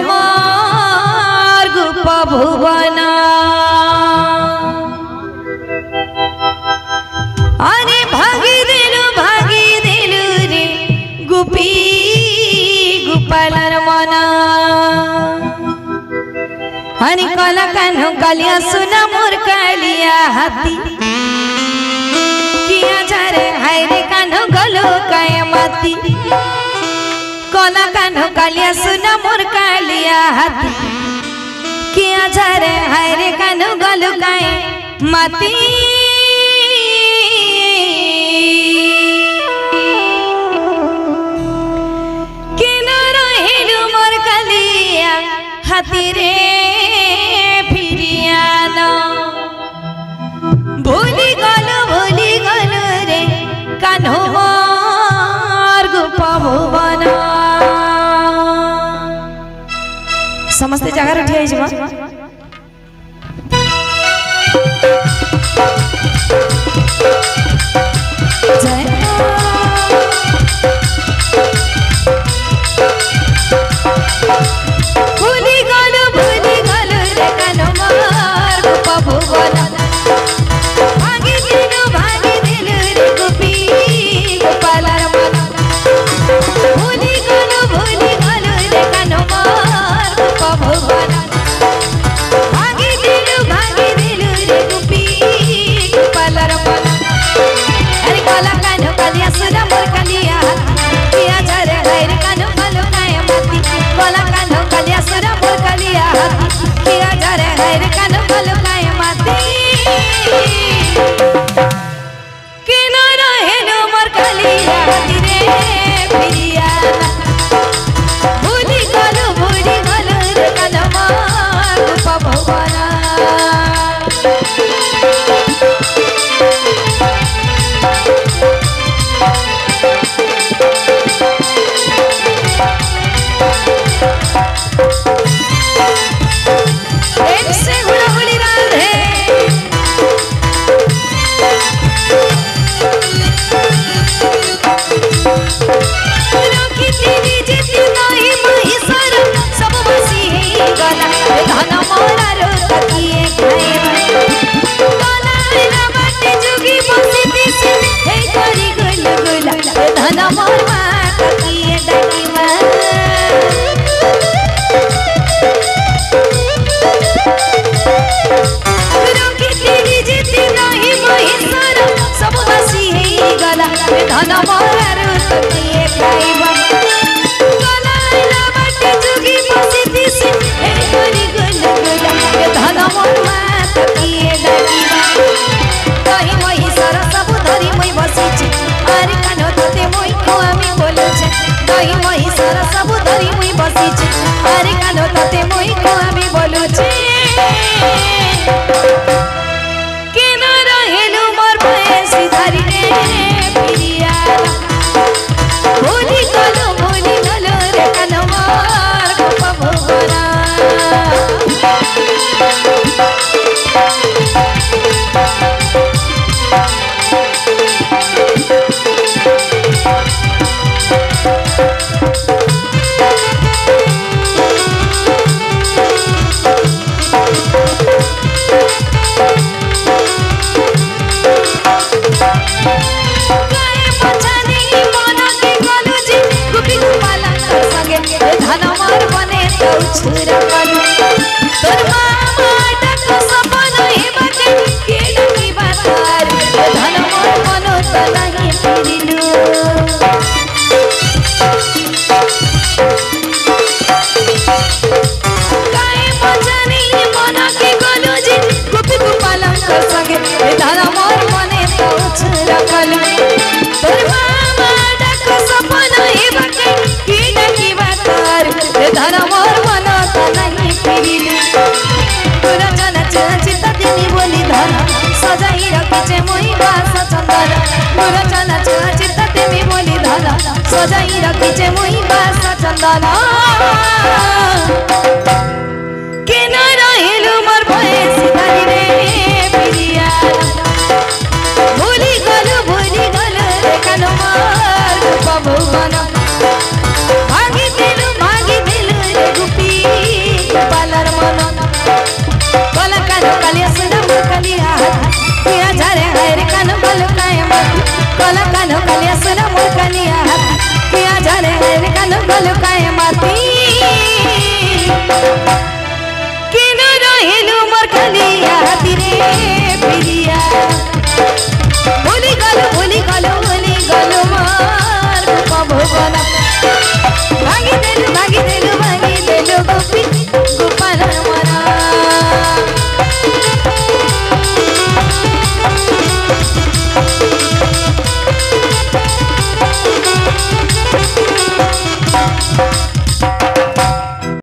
मोर गोप भुवन अरे भागी दिलु रे गोपी गोपालर मना हनी कला कान्हो कालिया सुना मोर कालिया हाथी किया जारे हाय रे कान्हो गलो काय माती कला कान्हो कालिया सुना मोर कालिया हाथी किया जारे हाय रे कान्हो गलो काय माती किनो रहेलु मोर कालिया हाथी रे भूली गलु रे कान्हो मोर गोप भुवन समस्त जगह उठी आई जमा जय भूली गलु रे कान्हो मोर गोप भुवन अरे कानो तते मोई को आमी बोलू छे के न रहेलु मोर भयसी धरी रे प्रिया भूली गलो रे कानो मोर गोप भुवन छुरा कलु तोर मामा डक सपन हे बके के डकी बातार धन मोर मनो त नहीं फिरिलु काय बजानी मन के गलु जी गोपी गोपालन कर संगे धन मोर मने त छुरा कलु तोर मामा डक सपन हे बके के डकी बातार धन मोर नहीं फिरिलु पुरचन चिता दिनी बोली धन सजाई रखिचे मोई बास चंदन पुरचन चिता दिनी बोली धन सजाई रखिचे मोई बास चंदन के न रहेलु मोर भयसी धरी रे प्रिया भूली गलु रे कानो मोर गोप भुवन भागी दिलु रे गोपी कला कानो कलिया सुना मोर कलिया किया जाने रे कानो गलु काए माती किनो रहिलु मोर कलिया तिरे पिरिया भूली गलु मार भुवना भागी दे